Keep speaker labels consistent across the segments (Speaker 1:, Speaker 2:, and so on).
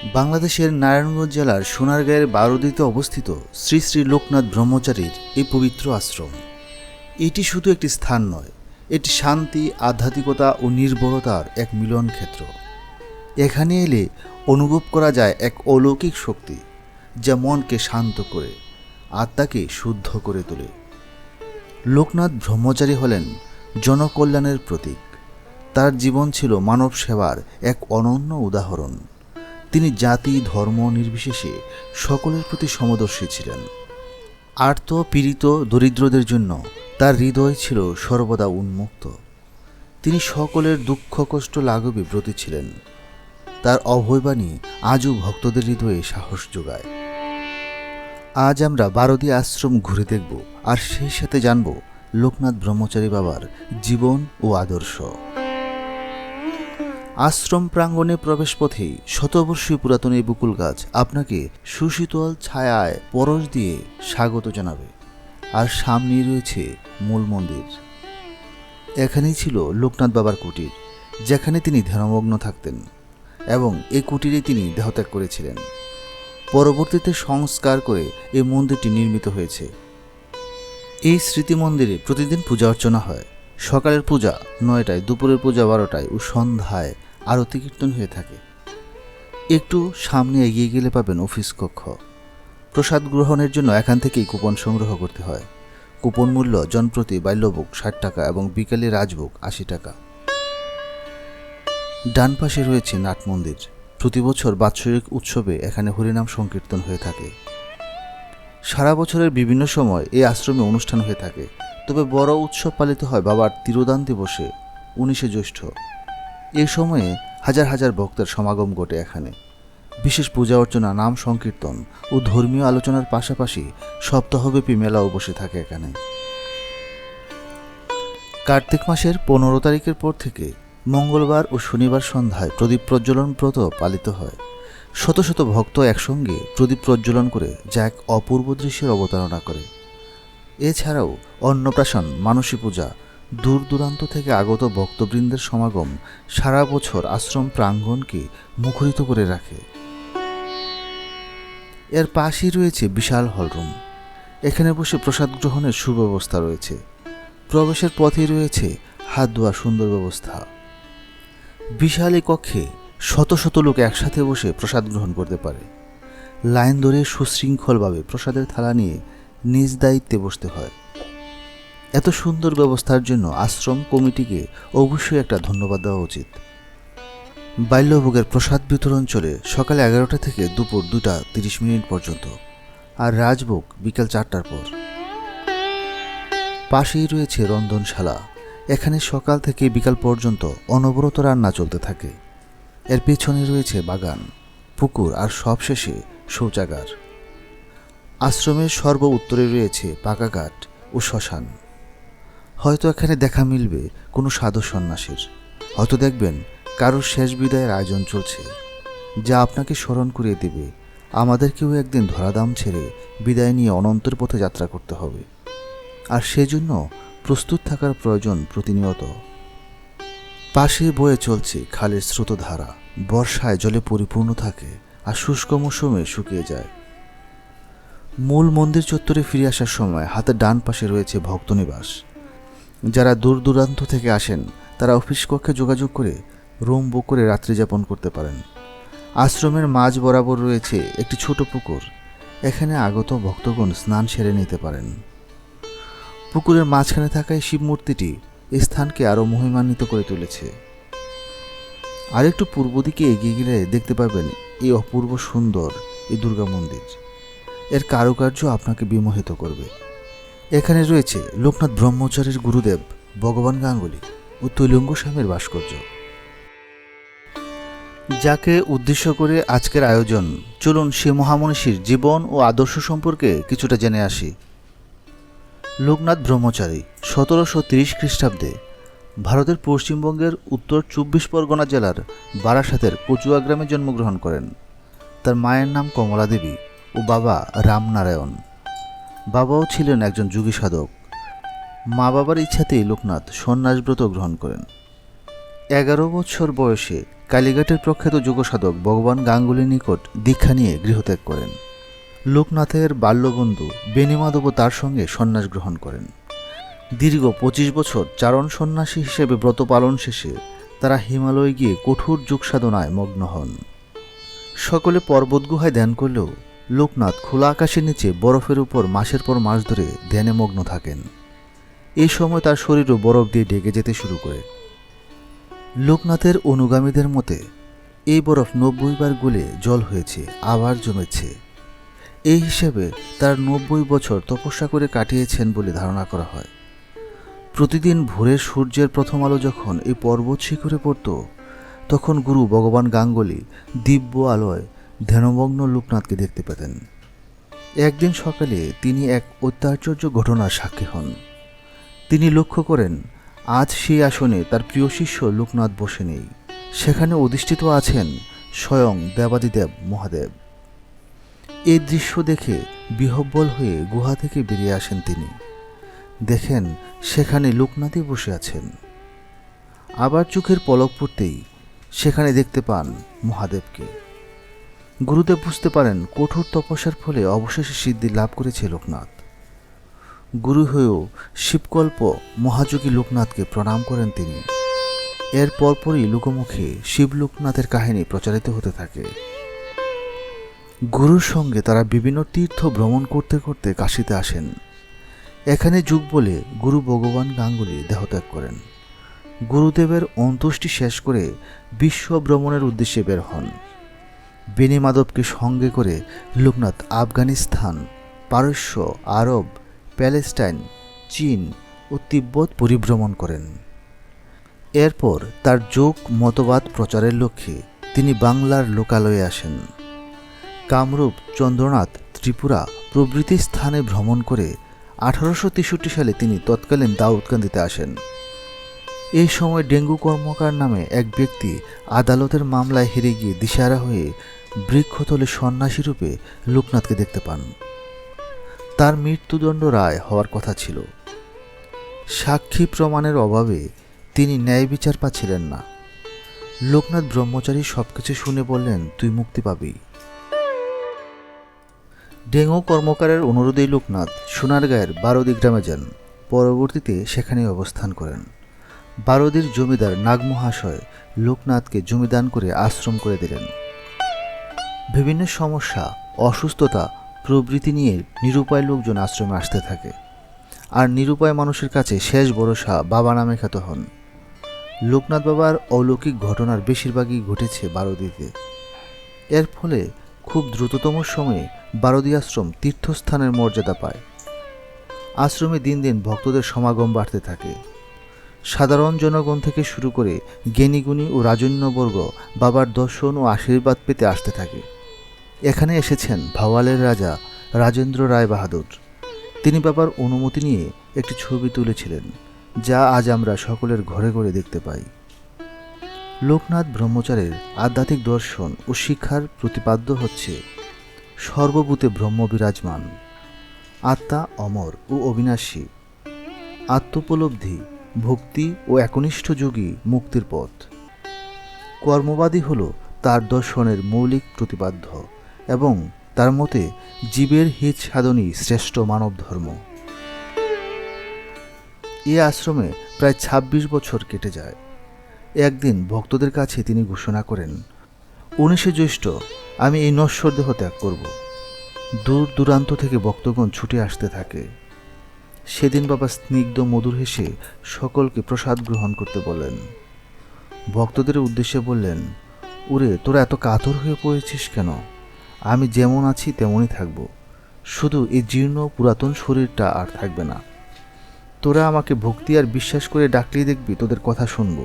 Speaker 1: বাংলাদেশের নারায়ণগঞ্জ জেলার সোনারগাঁয়ের বারোদিতে অবস্থিত শ্রী শ্রী লোকনাথ ব্রহ্মচারীর এই পবিত্র আশ্রম। এটি শুধু একটি স্থান নয়, এটি শান্তি, আধ্যাত্মিকতা ও নির্ভরতার এক মিলন ক্ষেত্র। এখানে এলে অনুভব করা যায় এক অলৌকিক শক্তি, যা মনকে শান্ত করে, আত্মাকে শুদ্ধ করে তোলে। লোকনাথ ব্রহ্মচারী হলেন জনকল্যাণের প্রতীক। তার জীবন ছিল মানব সেবার এক অনন্য উদাহরণ। তিনি জাতি, ধর্ম নির্বিশেষে সকলের প্রতি সমদর্শী ছিলেন। আর্ত, পীড়িত, দরিদ্রদের জন্য তার হৃদয় ছিল সর্বদা উন্মুক্ত। তিনি সকলের দুঃখ কষ্ট লাঘবে ব্রতী ছিলেন। তার অভয়বাণী আজও ভক্তদের হৃদয়ে সাহস যোগায়। আজ আমরা বারোদি আশ্রম ঘুরে দেখব, আর সেই সাথে জানব লোকনাথ ব্রহ্মচারী বাবার জীবন ও আদর্শ। আশ্রম প্রাঙ্গণে প্রবেশ পথেই শতবর্ষীয় পুরাতন এই বকুল গাছ আপনাকে সুশীতল ছায়ায় পরশ দিয়ে স্বাগত জানাবে। আর সামনেই রয়েছে মূল মন্দির। এখানেই ছিল লোকনাথ বাবার কুটির, যেখানে তিনি ধ্যানমগ্ন থাকতেন, এবং এই কুটিরে তিনি দেহত্যাগ করেছিলেন। পরবর্তীতে সংস্কার করে এই মন্দিরটি নির্মিত হয়েছে। এই স্মৃতি মন্দিরে প্রতিদিন পূজা অর্চনা হয়। সকালের পূজা 9টায়, দুপুরের পূজা 12টায় ও সন্ধ্যায় আরতি কীর্তন হয়ে থাকে। একটু সামনে এগিয়ে গেলে পাবেন অফিস কক্ষ। প্রসাদ গ্রহণের জন্য এখান থেকেই কুপন সংগ্রহ করতে হয়। কুপন মূল্য জনপ্রতি বাল্যভোগ 60 টাকা এবং বিকালে রাজভোগ 80 টাকা। ডান পাশে রয়েছে নাট মন্দির। প্রতি বছর বাৎসরিক উৎসবে এখানে হরিনাম সংকীর্তন হয়ে থাকে। সারা বছরের বিভিন্ন সময় এই আশ্রমে অনুষ্ঠান হয়ে থাকে, তবে বড় উৎসব পালিত হয় বাবার তিরোদান দিবসে 19শে জ্যৈষ্ঠ। এই সময়ে হাজার হাজার ভক্তের সমাগম ঘটে এখানে। বিশেষ পূজা অর্চনা, নাম সংকীর্তন ও ধর্মীয় আলোচনার পাশাপাশি সপ্তাহব্যাপী মেলাও বসে থাকে এখানে। কার্তিক মাসের 15 তারিখের পর থেকে মঙ্গলবার ও শনিবার সন্ধ্যায় প্রদীপ প্রজ্বলন ব্রত পালিত হয়। শত শত ভক্ত একসঙ্গে প্রদীপ প্রজ্বলন করে যা এক অপূর্ব দৃশ্যের অবতারণা করে। এছাড়াও অন্নপ্রাশন, মানসী পূজা, দূর দূরান্ত থেকে আগত ভক্তবৃন্দের সমাগম সারা বছর আশ্রম প্রাঙ্গণকে মুখরিত করে রাখে। এর পাশেই রয়েছে বিশাল হলরুম। এখানে বসে প্রসাদ গ্রহণের সুব্যবস্থা রয়েছে। প্রবেশের পথেই রয়েছে হাত ধোয়ার সুন্দর ব্যবস্থা। বিশাল এই কক্ষে শত শত লোক একসাথে বসে প্রসাদ গ্রহণ করতে পারে। লাইন ধরে সুশৃঙ্খলভাবে প্রসাদের থালা নিয়ে নিজ দায়িত্বে বসতে হয়। এত সুন্দর ব্যবস্থার জন্য আশ্রম কমিটিকে অবশ্যই একটা ধন্যবাদ দেওয়া উচিত। বাল্যভোগের প্রসাদ বিতরণ চলে সকাল 11টা থেকে দুপুর 2:30 পর্যন্ত, আর রাজভোগ বিকাল 4টার পর। পাশেই রয়েছে রন্ধনশালা। এখানে সকাল থেকে বিকাল পর্যন্ত অনবরত রান্না চলতে থাকে। এর পেছনে রয়েছে বাগান, পুকুর আর সবশেষে শৌচাগার। আশ্রমের সর্ব উত্তরে রয়েছে পাকা ঘাট ও শ্মশান। হয়তো এখানে দেখা মিলবে কোনো সাধু সন্ন্যাসীর। হয়তো দেখবেন কারোর শেষ বিদায়ের আয়োজন চলছে, যা আপনাকে স্মরণ করিয়ে দেবে আমাদেরকেও একদিন ধরাধাম ছেড়ে বিদায় নিয়ে অনন্তের পথে যাত্রা করতে হবে। আর সেজন্য প্রস্তুত থাকার প্রয়োজন প্রতিনিয়ত। পাশে বয়ে চলছে খালের স্রোতধারা। বর্ষায় জলে পরিপূর্ণ থাকে আর শুষ্ক মৌসুমে শুকিয়ে যায়। মূল মন্দির চত্বরে ফিরে আসার সময় হাতের ডান পাশে রয়েছে ভক্তনিবাস। যারা দূর দূরান্ত থেকে আসেন তারা অফিস কক্ষে যোগাযোগ করে রুম বুক করে রাত্রি যাপন করতে পারেন। আশ্রমের মাঝ বরাবর রয়েছে একটি ছোট পুকুর। এখানে আগত ভক্তগণ স্নান সেরে নিতে পারেন। পুকুরের মাঝখানে থাকা এই শিব মূর্তিটি এই স্থানকে আরও মহিমান্বিত করে তুলেছে। আর একটু পূর্ব দিকে এগিয়ে গেলে দেখতে পাবেন এই অপূর্ব সুন্দর এই দুর্গা মন্দির। এর কারুকার্য আপনাকে বিমোহিত করবে। এখানে রয়েছে লোকনাথ ব্রহ্মচারীর গুরুদেব ভগবান গাঙ্গুলি ও তৈলঙ্গ স্বামীর ভাস্কর্য। যাকে উদ্দেশ্য করে আজকের আয়োজন, চলুন সে মহামনীষীর জীবন ও আদর্শ সম্পর্কে কিছুটা জেনে আসি। লোকনাথ ব্রহ্মচারী 1730 খ্রিস্টাব্দে ভারতের পশ্চিমবঙ্গের উত্তর 24 পরগনা জেলার বারাসাতের কচুয়া গ্রামে জন্মগ্রহণ করেন। তার মায়ের নাম কমলা দেবী ও বাবা রামনারায়ণ। বাবাও ছিলেন একজন যোগী সাধক। মা বাবার ইচ্ছাতেই লোকনাথ সন্ন্যাসব্রত গ্রহণ করেন। 11 বছর বয়সে কালীঘাটের প্রখ্যাত যোগসাধক ভগবান গাঙ্গুলির নিকট দীক্ষা নিয়ে গৃহত্যাগ করেন। লোকনাথের বাল্যবন্ধু বেণীমাধবও তার সঙ্গে সন্ন্যাস গ্রহণ করেন। দীর্ঘ 25 বছর চারণ সন্ন্যাসী হিসেবে ব্রত পালন শেষে তারা হিমালয়ে গিয়ে কঠোর যোগ সাধনায় মগ্ন হন। সকলে পর্বত গুহায় ধ্যান করলেও লোকনাথ খোলা আকাশের নিচে বরফের উপর মাসের পর মাস ধরে ধ্যানে মগ্ন থাকেন। এই সময় তার শরীরও বরফ দিয়ে ঢেকে যেতে শুরু করে। লোকনাথের অনুগামীদের মতে এই বরফ 90 বার গলে জল হয়েছে, আবার জমেছে। এই হিসেবে তার 90 বছর তপস্যা করে কাটিয়েছেন বলে ধারণা করা হয়। প্রতিদিন ভোরের সূর্যের প্রথম আলো যখন এই পর্বত শিখরে পড়ত, তখন গুরু ভগবান গাঙ্গুলি দিব্য আলোয় ধ্যানমগ্ন লোকনাথকে দেখতে পেতেন। একদিন সকালে তিনি এক অত্যাশ্চর্য ঘটনার সাক্ষী হন। তিনি লক্ষ্য করেন আজ সেই আসনে তার প্রিয় শিষ্য লোকনাথ বসে নেই। সেখানে অধিষ্ঠিত আছেন স্বয়ং দেবাদিদেব মহাদেব। এই দৃশ্য দেখে বিহ্বল হয়ে গুহা থেকে বেরিয়ে আসেন তিনি। দেখেন সেখানে লোকনাথই বসে আছেন। আবার চোখের পলক পড়তেই সেখানে দেখতে পান মহাদেবকে। গুরুদেব বুঝতে পারেন কঠোর তপস্যার ফলে অবশেষে সিদ্ধি লাভ করেছে লোকনাথ। গুরু হয়েও শিবকল্প মহাযোগী লোকনাথকে প্রণাম করেন তিনি। এর পরপরই লোকমুখে শিব লোকনাথের কাহিনী প্রচারিত হতে থাকে। গুরুর সঙ্গে তারা বিভিন্ন তীর্থ ভ্রমণ করতে করতে কাশীতে আসেন। এখানে যুগ বলে গুরু ভগবান গাঙ্গুলি দেহত্যাগ করেন। গুরুদেবের অন্ত্যেষ্টি শেষ করে বিশ্ব ভ্রমণের উদ্দেশ্যে বের হন। বেণীমাধবকে সঙ্গে করে লোকনাথ আফগানিস্তান, পারস্য, আরব, প্যালেস্টাইন, চীন ও তিব্বত পরিভ্রমণ করেন। এরপর তার যোগ মতবাদ প্রচারের লক্ষ্যে তিনি বাংলার লোকালয়ে আসেন। কামরূপ, চন্দ্রনাথ, ত্রিপুরা প্রভৃতি স্থানে ভ্রমণ করে 1863 সালে তিনি তৎকালীন দাউদকান্দিতে আসেন। এই সময় ডেঙ্গু কর্মকার নামে এক ব্যক্তি আদালতের মামলায় হেরে গিয়ে দিশাহারা হয়ে বৃক্ষতলে সন্ন্যাসী রূপে লোকনাথকে দেখতে পান। তার মৃত্যুদণ্ড রায় হওয়ার কথা ছিল। সাক্ষী প্রমাণের অভাবে তিনি ন্যায় বিচার পাচ্ছিলেন না। লোকনাথ ব্রহ্মচারী সবকিছু শুনে বললেন, তুই মুক্তি পাবি। ডেঙ্গু কর্মকারের অনুরোধেই লোকনাথ সোনারগাঁয়ের বারোদি গ্রামে যান। পরবর্তীতে সেখানে অবস্থান করেন। বারোদির জমিদার নাগমহাশয় লোকনাথকে জমিদান করে আশ্রম করে দিলেন। বিভিন্ন সমস্যা, অসুস্থতা প্রভৃতি নিয়ে নিরুপায় লোকজন আশ্রমে আসতে থাকে। আর নিরুপায় মানুষের কাছে শেষ ভরসা বাবা নামে খ্যাত হন। লোকনাথ বাবার অলৌকিক ঘটনার বেশিরভাগই ঘটেছে বারোদিতে। এর ফলে খুব দ্রুততম সময়ে বারোদি আশ্রম তীর্থস্থানের মর্যাদা পায়। আশ্রমে দিন দিন ভক্তদের সমাগম বাড়তে থাকে। সাধারণ জনগণ থেকে শুরু করে জ্ঞানীগুণী ও রাজন্যবর্গ বাবার দর্শন ও আশীর্বাদ পেতে আসতে থাকে। এখানে এসেছেন ভাওয়ালের রাজা রাজেন্দ্র রায় বাহাদুর। তিনি বাবার অনুমতি নিয়ে একটি ছবি তুলেছিলেন, যা আজ আমরা সকলের ঘরে ঘরে দেখতে পাই। লোকনাথ ব্রহ্মচারীর আধ্যাত্মিক দর্শন ও শিক্ষার প্রতিপাদ্য হচ্ছে সর্বভূতে ব্রহ্ম বিরাজমান, আত্মা অমর ও অবিনাশী, আত্মোপলব্ধি, ভক্তি ও একনিষ্ঠ যোগী মুক্তির পথ। কর্মবাদী হল তার দর্শনের মৌলিক প্রতিপাদ্য এবং তার মতে জীবের হিত সাধনই শ্রেষ্ঠ মানব ধর্ম। এই আশ্রমে প্রায় 26 বছর কেটে যায়। একদিন ভক্তদের কাছে তিনি ঘোষণা করেন, 19শে জ্যৈষ্ঠ আমি এই নশ্বর দেহ ত্যাগ করব। দূর দূরান্ত থেকে ভক্তগণ ছুটে আসতে থাকে। সেদিন বাবা স্নিগ্ধ মধুর হেসে সকলকে প্রসাদ গ্রহণ করতে বলেন। ভক্তদের উদ্দেশ্যে বললেন, ওরে তোরা এত কাতর হয়ে পড়েছিস কেন? আমি যেমন আছি তেমনই থাকব, শুধু এই জীর্ণ পুরাতন শরীরটা আর থাকবে না। তোরা আমাকে ভক্তি আর বিশ্বাস করে ডাকলেই দেখবি তোদের কথা শুনব।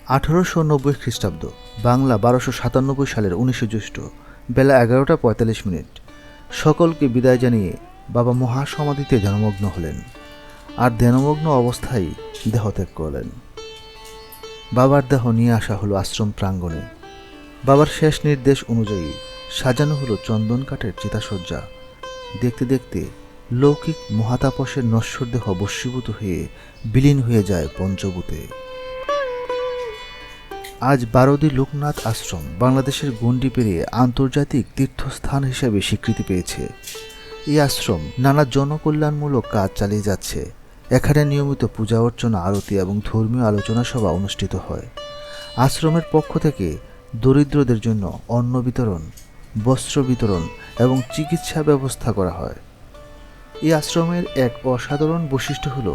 Speaker 1: 1890 খ্রিস্টাব্দ, বাংলা 1297 সালের 19শে জ্যৈষ্ঠ, বেলা 11:45। সকলকে বিদায় জানিয়ে বাবা মহাসমাধিতে ধ্যানমগ্ন হলেন আর ধ্যানমগ্ন অবস্থায় দেহত্যাগ করলেন। বাবার দেহ নিয়ে আসা হলো আশ্রম প্রাঙ্গণে। বাবার শেষ নির্দেশ অনুযায়ী সাজানো হলো চন্দন কাঠের চিতাসজ্জা। দেখতে দেখতে লৌকিক মহাতাপসের নশ্বর দেহ বশীভূত হয়ে বিলীন হয়ে যায় পঞ্চভূতে। আজ বারোদি লোকনাথ আশ্রম বাংলাদেশের গণ্ডি পেরিয়ে আন্তর্জাতিক তীর্থস্থান হিসেবে স্বীকৃতি পেয়েছে। এই আশ্রম নানা জনকল্যাণমূলক কাজ চালিয়ে যাচ্ছে। এখানে নিয়মিত পূজা অর্চনা, আরতি এবং ধর্মীয় আলোচনা সভা অনুষ্ঠিত হয়। আশ্রমের পক্ষ থেকে দরিদ্রদের জন্য অন্ন বিতরণ, বস্ত্র বিতরণ এবং চিকিৎসা ব্যবস্থা করা হয়। এই আশ্রমের এক অসাধারণ বৈশিষ্ট্য হল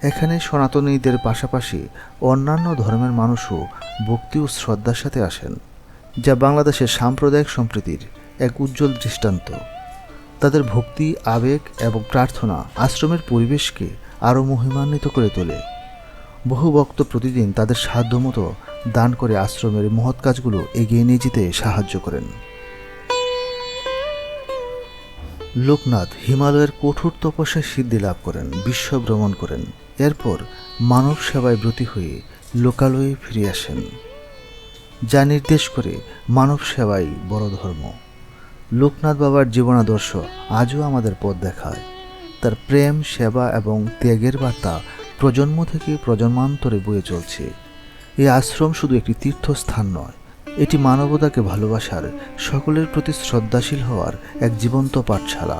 Speaker 1: এখানে সনাতনীদের পাশাপাশি অন্যান্য ধর্মের মানুষও ভক্তি ও শ্রদ্ধার সাথে আসেন, যা বাংলাদেশের সাম্প্রদায়িক সম্প্রীতির এক উজ্জ্বল দৃষ্টান্ত। তাদের ভক্তি, আবেগ এবং প্রার্থনা আশ্রমের পরিবেশকে আরও মহিমান্বিত করে তোলে। বহু ভক্ত প্রতিদিন তাদের সাধ্যমতো দান করে আশ্রমের মহৎ কাজগুলো এগিয়ে নিয়ে যেতে সাহায্য করেন। লোকনাথ হিমালয়ের কঠোর তপস্যায় সিদ্ধি লাভ করেন, বিশ্ব ভ্রমণ করেন। এরপর মানব সেবায় ব্রতী হয়ে লোকালয়ে ফিরে আসেন, যা নির্দেশ করে মানব সেবাই বড় ধর্ম। লোকনাথ বাবার জীবনাদর্শ আজও আমাদের পথ দেখায়। তার প্রেম, সেবা এবং ত্যাগের বার্তা প্রজন্ম থেকে প্রজন্মান্তরে বয়ে চলছে। এই আশ্রম শুধু একটি তীর্থস্থান নয়, এটি মানবতাকে ভালোবাসার, সকলের প্রতি শ্রদ্ধাশীল হওয়ার এক জীবন্ত পাঠশালা।